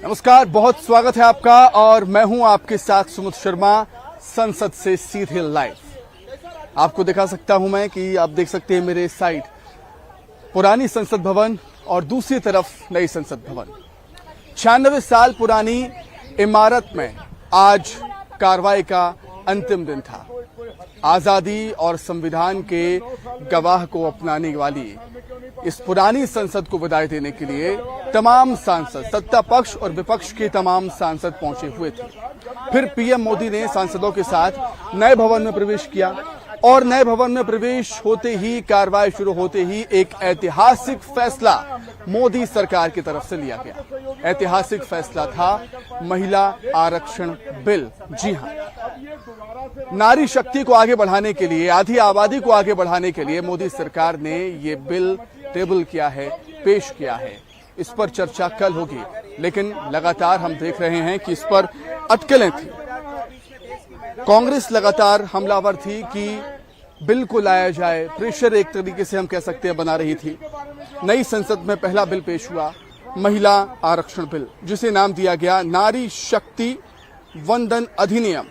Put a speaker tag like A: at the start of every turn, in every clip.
A: नमस्कार, बहुत स्वागत है आपका और मैं हूं आपके साथ सुमित शर्मा, संसद से सीधे लाइव। आपको दिखा सकता हूं मैं कि आप देख सकते हैं मेरे साइड पुरानी संसद भवन और दूसरी तरफ नई संसद भवन। 96 साल पुरानी इमारत में आज कार्रवाई का अंतिम दिन था। आजादी और संविधान के गवाह को अपनाने वाली इस पुरानी संसद को विदाई देने के लिए तमाम सांसद, सत्ता पक्ष और विपक्ष के तमाम सांसद पहुंचे हुए थे। फिर पीएम मोदी ने सांसदों के साथ नए भवन में प्रवेश किया और नए भवन में प्रवेश होते ही, कार्रवाई शुरू होते ही एक ऐतिहासिक फैसला मोदी सरकार की तरफ से लिया गया। ऐतिहासिक फैसला था महिला आरक्षण बिल। जी हां, नारी शक्ति को आगे बढ़ाने के लिए, आधी आबादी को आगे बढ़ाने के लिए मोदी सरकार ने ये बिल टेबल किया है, पेश किया है। इस पर चर्चा कल होगी, लेकिन लगातार हम देख रहे हैं कि इस पर अटकलें थी। कांग्रेस लगातार हमलावर थी कि बिल को लाया जाए, प्रेशर एक तरीके से हम कह सकते हैं बना रही थी। नई संसद में पहला बिल पेश हुआ, महिला आरक्षण बिल, जिसे नाम दिया गया नारी शक्ति वंदन अधिनियम।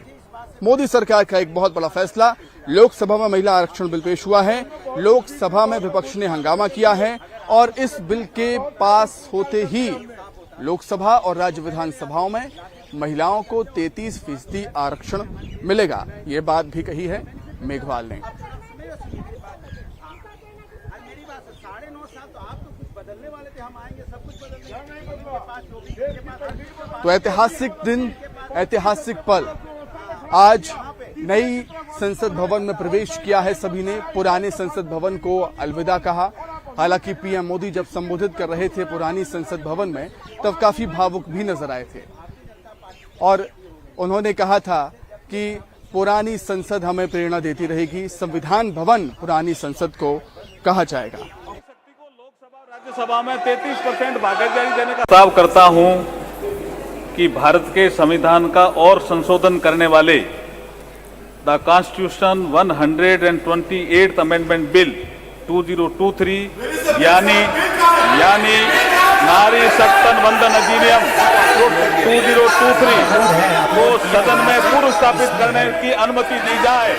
A: मोदी सरकार का एक बहुत बड़ा फैसला। लोकसभा में महिला आरक्षण बिल पेश हुआ है। लोकसभा में विपक्ष ने हंगामा किया है और इस बिल के पास होते ही लोकसभा और राज्य विधानसभाओं में महिलाओं को 33% आरक्षण मिलेगा। ये बात भी कही है मेघवाल ने। तो ऐतिहासिक दिन, ऐतिहासिक पल। आज नई संसद भवन में प्रवेश किया है सभी ने। पुराने संसद भवन को अलविदा कहा। हालांकि पीएम मोदी जब संबोधित कर रहे थे पुरानी संसद भवन में, तब काफी भावुक भी नजर आए थे और उन्होंने कहा था कि पुरानी संसद हमें प्रेरणा देती रहेगी। संविधान भवन पुरानी संसद को कहा जाएगा।
B: राज्यसभा में 33% भागीदारी देने का प्रस्ताव करता हूं कि भारत के संविधान का और संशोधन करने वाले the constitution 128th amendment bill 2023 यानी नारी शक्ति वंदन अधिनियम 2023 को सदन में पूर्व स्थापित करने की अनुमति दी जाए।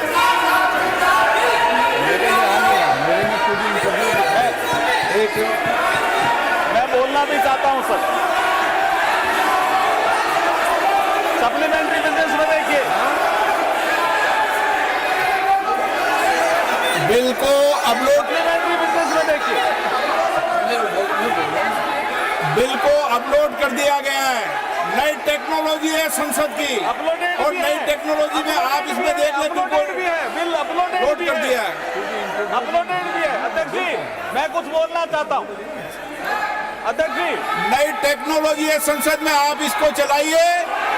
B: मैं बोलना भी चाहता हूं सर। सप्लीमेंट्री बिजनेस में देखिए,
C: बिल को अपलोड,
B: सप्लीमेंट्री बिजनेस में देखिए,
C: बिल को अपलोड कर दिया गया है। नई टेक्नोलॉजी है संसद की और नई टेक्नोलॉजी में आप इसमें देख लें,
B: अपलोडेड भी है, बिल अपलोडेड
C: कर दिया है,
B: अपलोडेड भी है। अध्यक्ष जी, मैं कुछ बोलना चाहता हूँ। अध्यक्ष जी,
C: नई टेक्नोलॉजी है संसद में, आप इसको चलाइए।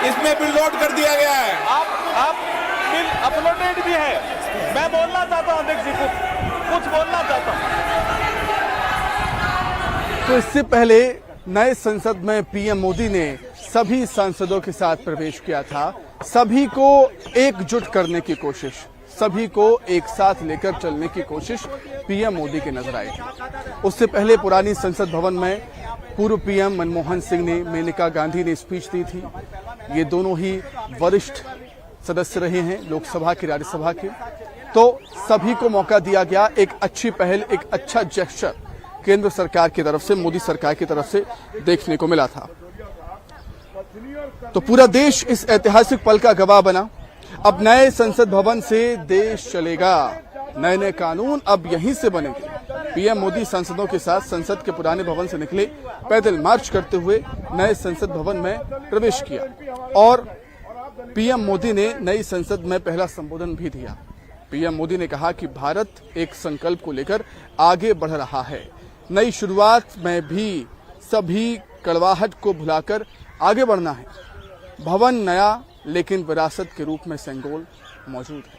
C: इसमें बिल लोड कर दिया गया है।
B: आप बिल अपलोडेड भी है। मैं बोलना चाहता हूँ अध्यक्ष जी, कुछ बोलना चाहता हूँ।
A: तो इससे पहले नए संसद में पीएम मोदी ने सभी सांसदों के साथ प्रवेश किया था। सभी को एकजुट करने की कोशिश, सभी को एक साथ लेकर चलने की कोशिश पीएम मोदी की नजर आई। उससे पहले पुरानी संसद भवन में पूर्व पीएम मनमोहन सिंह ने, मेनका गांधी ने स्पीच दी थी। ये दोनों ही वरिष्ठ सदस्य रहे हैं लोकसभा के, राज्यसभा के। तो सभी को मौका दिया गया। एक अच्छी पहल, एक अच्छा जेस्चर केंद्र सरकार की तरफ से, मोदी सरकार की तरफ से देखने को मिला था। तो पूरा देश इस ऐतिहासिक पल का गवाह बना। अब नए संसद भवन से देश चलेगा। नए नए कानून अब यहीं से बनेंगे। पीएम मोदी सांसदों के साथ संसद के पुराने भवन से निकले, पैदल मार्च करते हुए नए संसद भवन में प्रवेश किया और पीएम मोदी ने नई संसद में पहला संबोधन भी दिया। पीएम मोदी ने कहा कि भारत एक संकल्प को लेकर आगे बढ़ रहा है। नई शुरुआत में भी सभी कड़वाहट को भुलाकर आगे बढ़ना है। भवन नया लेकिन विरासत के रूप में सेंगोल मौजूद है।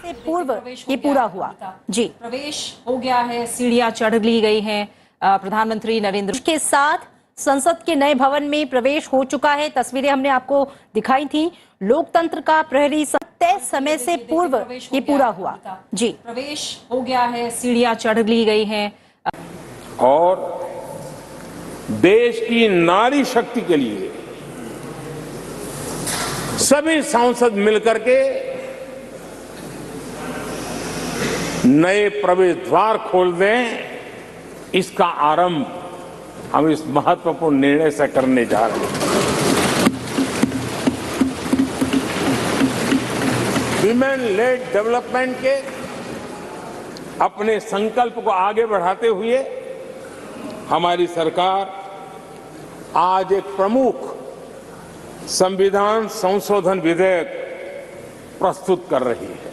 D: से पूर्व ये पूरा हुआ। जी,
E: प्रवेश हो गया है, सीढ़ियां चढ़ ली गई हैं। प्रधानमंत्री नरेंद्र
D: के साथ संसद के नए भवन में प्रवेश हो चुका है। तस्वीरें हमने आपको दिखाई थी। लोकतंत्र का प्रहरी तय समय से पूर्व ये पूरा हुआ। जी,
E: प्रवेश हो गया है, सीढ़ियां चढ़ ली गई हैं।
F: और देश की नारी शक्ति के लिए सभी सांसद मिलकर के नए प्रवेश द्वार खोल दें, इसका आरंभ हम इस महत्वपूर्ण निर्णय से करने जा रहे हैं। विमेन लेड डेवलपमेंट के अपने संकल्प को आगे बढ़ाते हुए हमारी सरकार आज एक प्रमुख संविधान संशोधन विधेयक प्रस्तुत कर रही है।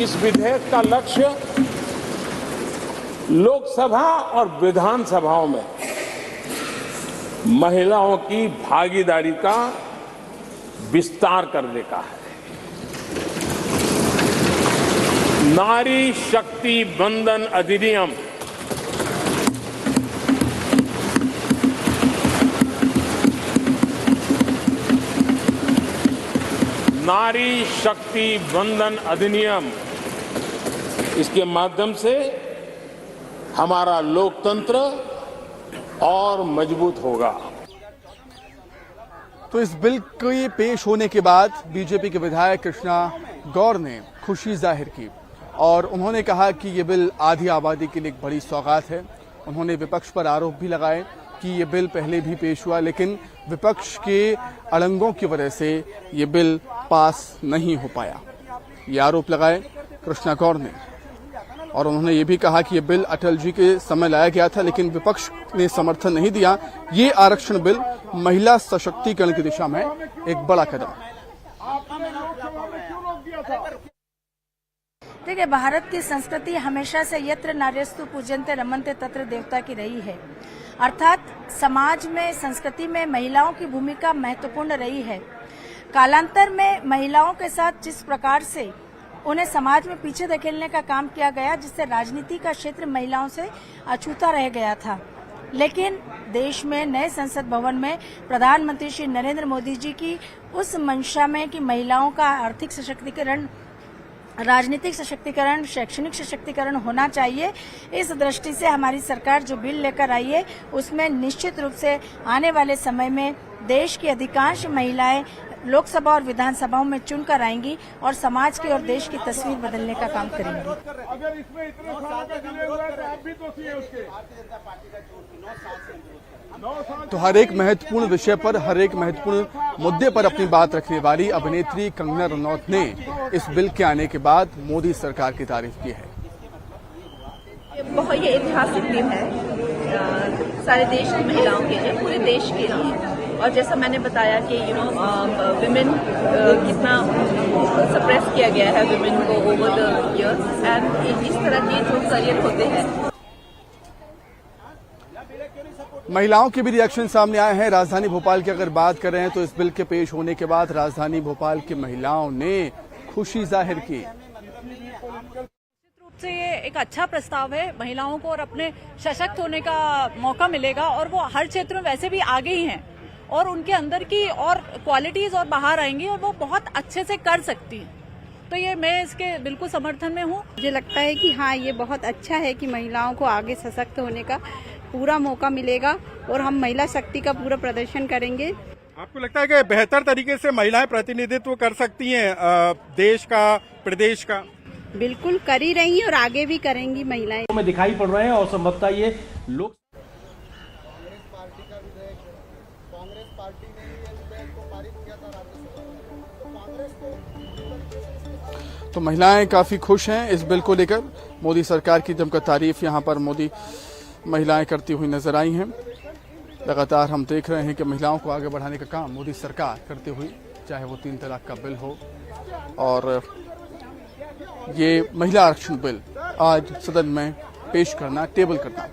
F: इस विधेयक का लक्ष्य लोकसभा और विधानसभाओं में महिलाओं की भागीदारी का विस्तार करने का है। नारी शक्ति बंधन अधिनियम नारी शक्ति बंधन अधिनियम, इसके माध्यम से हमारा लोकतंत्र और मजबूत होगा।
A: तो इस बिल के पेश होने के बाद बीजेपी के विधायक कृष्णा गौर ने खुशी जाहिर की और उन्होंने कहा कि ये बिल आधी आबादी के लिए एक बड़ी सौगात है। उन्होंने विपक्ष पर आरोप भी लगाए कि ये बिल पहले भी पेश हुआ, लेकिन विपक्ष के अड़ंगों की वजह से ये बिल पास नहीं हो पाया। ये आरोप लगाए कृष्णा गौर ने और उन्होंने ये भी कहा कि ये बिल अटल जी के समय लाया गया था, लेकिन विपक्ष ने समर्थन नहीं दिया। ये आरक्षण बिल महिला सशक्तिकरण की दिशा में एक बड़ा कदम।
G: देखिए, भारत की संस्कृति हमेशा से यत्र नार्यस्तु पूज्यन्ते रमन्ते तत्र देवता की रही है। अर्थात समाज में, संस्कृति में महिलाओं की भूमिका महत्वपूर्ण रही है। कालांतर में महिलाओं के साथ जिस प्रकार से उन्हें समाज में पीछे धकेलने का काम किया गया, जिससे राजनीति का क्षेत्र महिलाओं से अछूता रह गया था, लेकिन देश में नए संसद भवन में प्रधानमंत्री श्री नरेंद्र मोदी जी की उस मंशा में कि महिलाओं का आर्थिक सशक्तिकरण, राजनीतिक सशक्तिकरण, शैक्षणिक सशक्तिकरण होना चाहिए, इस दृष्टि से हमारी सरकार जो बिल लेकर आई है उसमें निश्चित रूप से आने वाले समय में देश की अधिकांश महिलाएं लोकसभा और विधानसभाओं में चुनकर आएंगी और समाज की और देश की तस्वीर बदलने का काम करेंगी।
C: अगर इसमें इतने सालों का डिले हुआ है तो आप भी दोषी हैं उसके।
A: तो हर एक महत्वपूर्ण विषय पर, हर एक महत्वपूर्ण मुद्दे पर अपनी बात रखने वाली अभिनेत्री कंगना रनौत ने इस बिल के आने के बाद मोदी सरकार की तारीफ की है।
H: ये ऐतिहासिक दिन है सारे देश की महिलाओं के लिए, पूरे देश के लिए। और जैसा मैंने बताया कि विमेन कितना सप्रेस किया गया है विमेन को ओवर द इयर्स, एंड इस तरह के जो करियर होते हैं।
A: महिलाओं के भी रिएक्शन सामने आए हैं। राजधानी भोपाल की अगर बात कर रहे हैं तो इस बिल के पेश होने के बाद राजधानी भोपाल की महिलाओं ने खुशी जाहिर की।
I: से ये एक अच्छा प्रस्ताव है, महिलाओं को और अपने सशक्त होने का मौका मिलेगा और वो हर क्षेत्र में वैसे भी आगे ही हैं और उनके अंदर की और क्वालिटीज और बाहर आएंगी और वो बहुत अच्छे से कर सकती हैं। तो ये मैं इसके बिल्कुल समर्थन में हूँ।
J: मुझे लगता है कि हाँ, ये बहुत अच्छा है कि महिलाओं को आगे सशक्त होने का पूरा मौका मिलेगा और हम महिला शक्ति का पूरा प्रदर्शन करेंगे।
K: आपको लगता है कि बेहतर तरीके से महिलाएं प्रतिनिधित्व कर सकती हैं देश का, प्रदेश का?
J: बिल्कुल कर ही रही हैं और आगे भी करेंगी महिलाएं।
L: में दिखाई पड़ रहे हैं और संभवतः ये लोग
A: कांग्रेस पार्टी ने ये विधेयक को पारित किया था राज्यसभा। तो महिलाएं काफी खुश हैं इस बिल को लेकर। मोदी सरकार की जमकर तारीफ यहां पर मोदी महिलाएं करती हुई नजर आई हैं। लगातार हम देख रहे हैं कि महिलाओं को आगे बढ़ाने का काम मोदी सरकार करते हुई, चाहे वो 3 तलाक का बिल हो और ये महिला आरक्षण बिल आज सदन में पेश करना, टेबल करना।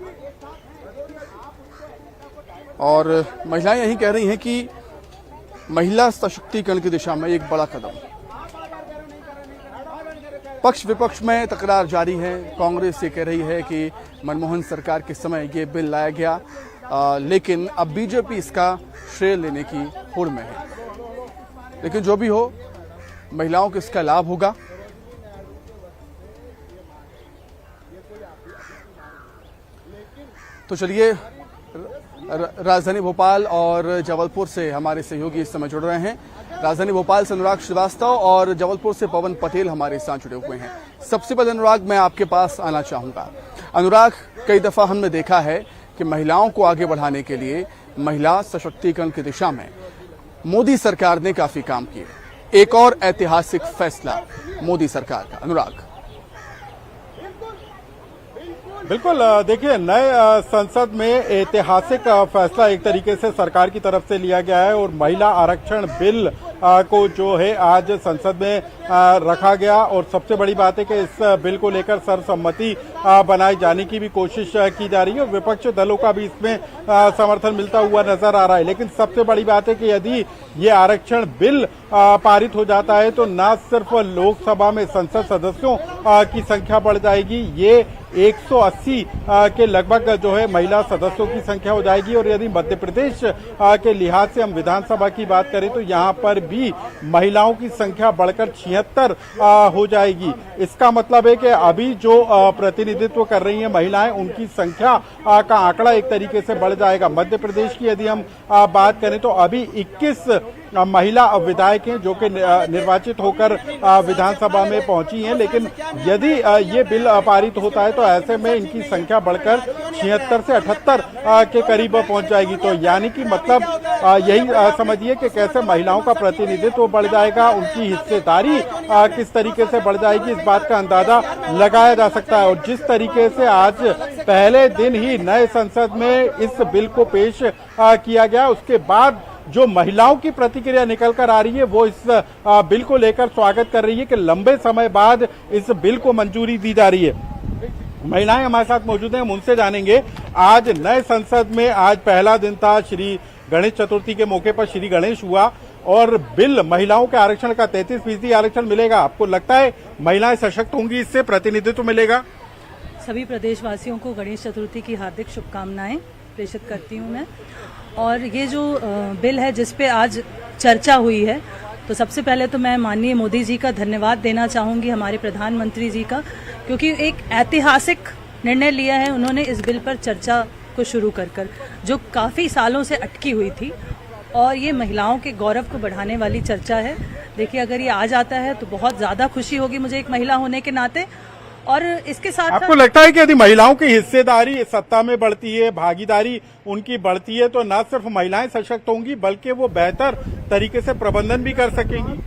A: और महिलाएं यही कह रही हैं कि महिला सशक्तिकरण की दिशा में एक बड़ा कदम। पक्ष विपक्ष में तकरार जारी है। कांग्रेस ये कह रही है कि मनमोहन सरकार के समय ये बिल लाया गया, लेकिन अब बीजेपी इसका श्रेय लेने की होड़ में है। लेकिन जो भी हो, महिलाओं को इसका लाभ होगा। तो चलिए, राजधानी भोपाल और जबलपुर से हमारे सहयोगी इस समय जुड़ रहे हैं। राजधानी भोपाल से अनुराग श्रीवास्तव और जबलपुर से पवन पटेल हमारे साथ जुड़े हुए हैं। सबसे पहले अनुराग, मैं आपके पास आना चाहूंगा। अनुराग, कई दफा हमने देखा है कि महिलाओं को आगे बढ़ाने के लिए, महिला सशक्तिकरण की दिशा में मोदी सरकार ने काफी काम किए। एक और ऐतिहासिक फैसला मोदी सरकार का। अनुराग,
K: बिल्कुल, देखिए, नए संसद में ऐतिहासिक फैसला एक तरीके से सरकार की तरफ से लिया गया है और महिला आरक्षण बिल को जो है आज संसद में रखा गया और सबसे बड़ी बात है कि इस बिल को लेकर सर्वसम्मति बनाए जाने की भी कोशिश की जा रही है और विपक्ष दलों का भी इसमें समर्थन मिलता हुआ नजर आ रहा है। लेकिन सबसे बड़ी बात है कि यदि ये आरक्षण बिल पारित हो जाता है तो न सिर्फ लोकसभा में संसद सदस्यों की संख्या बढ़ जाएगी, ये 180 के लगभग जो है महिला सदस्यों की संख्या हो जाएगी और यदि मध्य प्रदेश के लिहाज से हम विधानसभा की बात करें तो यहाँ पर भी महिलाओं की संख्या बढ़कर 76 हो जाएगी। इसका मतलब है कि अभी जो प्रतिनिधित्व कर रही हैं महिलाएं, उनकी संख्या का आंकड़ा एक तरीके से बढ़ जाएगा। मध्य प्रदेश की यदि हम बात करें तो अभी 21 महिला विधायक हैं जो कि निर्वाचित होकर विधानसभा में पहुंची हैं, लेकिन यदि ये बिल पारित होता है तो ऐसे में इनकी संख्या बढ़कर 76 से 78 के करीब पहुंच जाएगी। तो यानी कि मतलब यही समझिए कि कैसे महिलाओं का प्रतिनिधित्व बढ़ जाएगा, उनकी हिस्सेदारी किस तरीके से बढ़ जाएगी, इस बात का अंदाजा लगाया जा सकता है। और जिस तरीके से आज पहले दिन ही नए संसद में इस बिल को पेश किया गया, उसके बाद जो महिलाओं की प्रतिक्रिया निकल कर आ रही है वो इस बिल को लेकर स्वागत कर रही है कि लंबे समय बाद इस बिल को मंजूरी दी जा रही है। महिलाएं हमारे साथ मौजूद हैं, हम उनसे जानेंगे। आज नए संसद में आज पहला दिन था, श्री गणेश चतुर्थी के मौके पर श्री गणेश हुआ और बिल महिलाओं के आरक्षण का 33% आरक्षण मिलेगा। आपको लगता है महिलाएं सशक्त होंगी, इससे प्रतिनिधित्व मिलेगा?
M: सभी प्रदेशवासियों को गणेश चतुर्थी की हार्दिक शुभकामनाएं प्रेषित करती हूं मैं। और ये जो बिल है जिस पे आज चर्चा हुई है, तो सबसे पहले तो मैं माननीय मोदी जी का धन्यवाद देना चाहूंगी, हमारे प्रधानमंत्री जी का, क्योंकि एक ऐतिहासिक निर्णय लिया है उन्होंने इस बिल पर चर्चा को शुरू कर जो काफ़ी सालों से अटकी हुई थी। और ये महिलाओं के गौरव को बढ़ाने वाली चर्चा है। देखिए, अगर ये आ जाता है तो बहुत ज़्यादा खुशी होगी मुझे एक महिला होने के नाते। और इसके साथ
K: आपको लगता है कि यदि महिलाओं की हिस्सेदारी सत्ता में बढ़ती है, भागीदारी उनकी बढ़ती है, तो न सिर्फ महिलाएं सशक्त होंगी बल्कि वो बेहतर तरीके से प्रबंधन भी कर सकेंगी?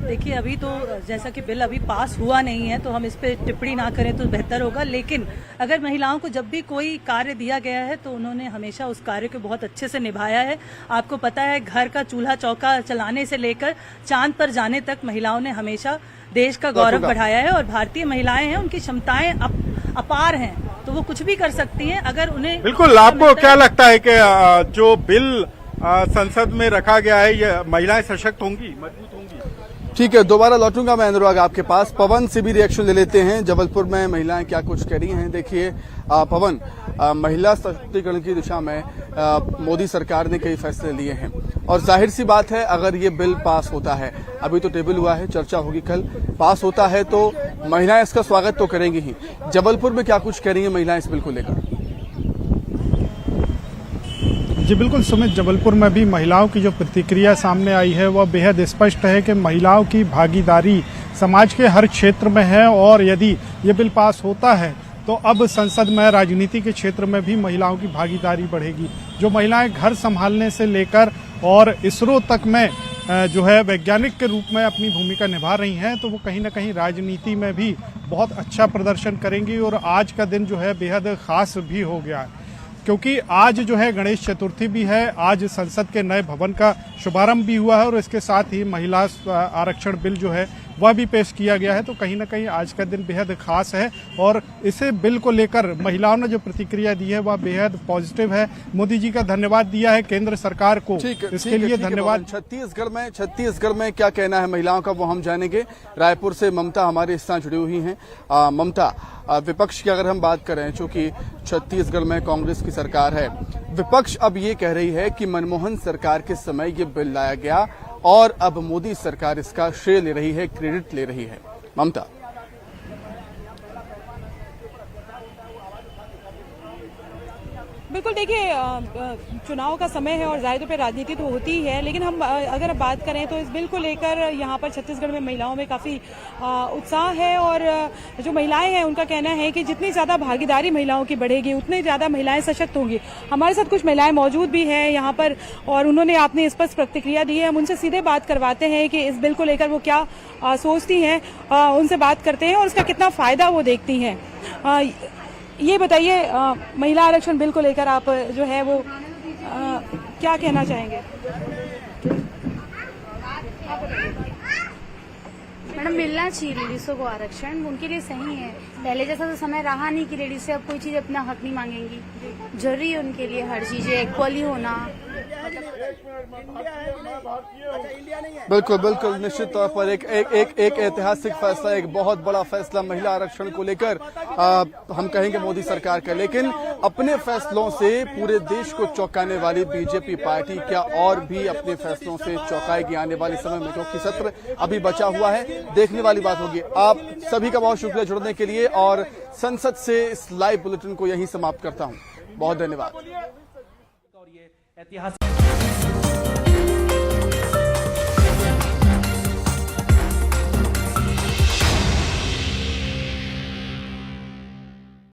M: देखिए, अभी तो जैसा कि बिल अभी पास हुआ नहीं है तो हम इस पे टिप्पणी ना करें तो बेहतर होगा। लेकिन अगर महिलाओं को जब भी कोई कार्य दिया गया है तो उन्होंने हमेशा उस कार्य को बहुत अच्छे से निभाया है। आपको पता है, घर का चूल्हा चौका चलाने से लेकर चांद पर जाने तक महिलाओं ने हमेशा देश का गौरव बढ़ाया है। और भारतीय महिलाएं हैं, उनकी क्षमताएं अपार हैं, तो वो कुछ भी कर सकती हैं अगर उन्हें।
K: बिल्कुल, आपको क्या लगता है कि जो बिल संसद में रखा गया है, ये महिलाएं सशक्त होंगी, मजबूत होंगी?
A: ठीक है, दोबारा लौटूंगा मैं अनुराग आपके पास। पवन से भी रिएक्शन ले लेते हैं। जबलपुर में महिलाएं क्या कुछ कह रही हैं, देखिए। पवन, महिला सशक्तिकरण की दिशा में मोदी सरकार ने कई फैसले लिए हैं और जाहिर सी बात है, अगर ये बिल पास होता है, अभी तो टेबल हुआ है, चर्चा होगी कल, पास होता है तो महिलाएं इसका स्वागत तो करेंगी ही। जबलपुर में क्या कुछ कह रही हैं महिलाएं इस बिल को लेकर?
N: जी बिल्कुल सुमित, जबलपुर में भी महिलाओं की जो प्रतिक्रिया सामने आई है वह बेहद स्पष्ट है कि महिलाओं की भागीदारी समाज के हर क्षेत्र में है और यदि ये बिल पास होता है तो अब संसद में राजनीति के क्षेत्र में भी महिलाओं की भागीदारी बढ़ेगी। जो महिलाएं घर संभालने से लेकर और इसरो तक में जो है वैज्ञानिक के रूप में अपनी भूमिका निभा रही हैं, तो वो कहीं ना कहीं राजनीति में भी बहुत अच्छा प्रदर्शन करेंगी। और आज का दिन जो है बेहद खास भी हो गया है क्योंकि आज जो है गणेश चतुर्थी भी है, आज संसद के नए भवन का शुभारंभ भी हुआ है और इसके साथ ही महिला आरक्षण बिल जो है वह भी पेश किया गया है। तो कहीं ना कहीं आज का दिन बेहद खास है और इसे बिल को लेकर महिलाओं ने जो प्रतिक्रिया दी है वह बेहद पॉजिटिव है। मोदी जी का धन्यवाद दिया है केंद्र सरकार को, इसके लिए धन्यवाद।
A: छत्तीसगढ़ में क्या कहना है महिलाओं का वो हम जानेंगे। रायपुर से ममता हमारे साथ जुड़ी हुई हैं। ममता, विपक्ष की अगर हम बात करें, चूंकि छत्तीसगढ़ में कांग्रेस की सरकार है, विपक्ष अब ये कह रही है कि मनमोहन सरकार के समय ये बिल लाया गया और अब मोदी सरकार इसका श्रेय ले रही है, क्रेडिट ले रही है। ममता।
I: बिल्कुल, देखिए चुनाव का समय है और जाहिर तौर पर राजनीति तो होती ही है, लेकिन हम अगर बात करें तो इस बिल को लेकर यहाँ पर छत्तीसगढ़ में महिलाओं में काफ़ी उत्साह है और जो महिलाएं हैं उनका कहना है कि जितनी ज़्यादा भागीदारी महिलाओं की बढ़ेगी उतनी ज़्यादा महिलाएं सशक्त होंगी। हमारे साथ कुछ महिलाएं मौजूद भी हैं यहाँ पर और उन्होंने अपनी स्पष्ट प्रतिक्रिया दी है। हम उनसे सीधे बात करवाते हैं कि इस बिल को लेकर वो क्या सोचती हैं, उनसे बात करते हैं और उसका कितना फ़ायदा वो देखती हैं। ये बताइए, महिला आरक्षण बिल को लेकर आप जो है वो क्या कहना चाहेंगे?
O: मैडम, मिलना चाहिए लेडीज़ों को आरक्षण, उनके लिए सही है। पहले जैसा तो समय रहा नहीं कि लेडीज से अब कोई चीज़ अपना हक नहीं मांगेंगी। जरूरी है उनके लिए हर चीज़ इक्वली होना।
A: बिल्कुल बिल्कुल, निश्चित तौर पर एक ऐतिहासिक फैसला, एक बहुत बड़ा फैसला महिला आरक्षण को लेकर हम कहेंगे मोदी सरकार का। लेकिन अपने फैसलों से पूरे देश को चौंकाने वाली बीजेपी पार्टी क्या और भी अपने फैसलों से चौंकाएगी आने वाले समय में, क्योंकि सत्र अभी बचा हुआ है, देखने वाली बात होगी। आप सभी का बहुत शुक्रिया जुड़ने के लिए और संसद से इस लाइव बुलेटिन को यहीं समाप्त करता हूं। बहुत धन्यवाद।
L: ऐतिहासिक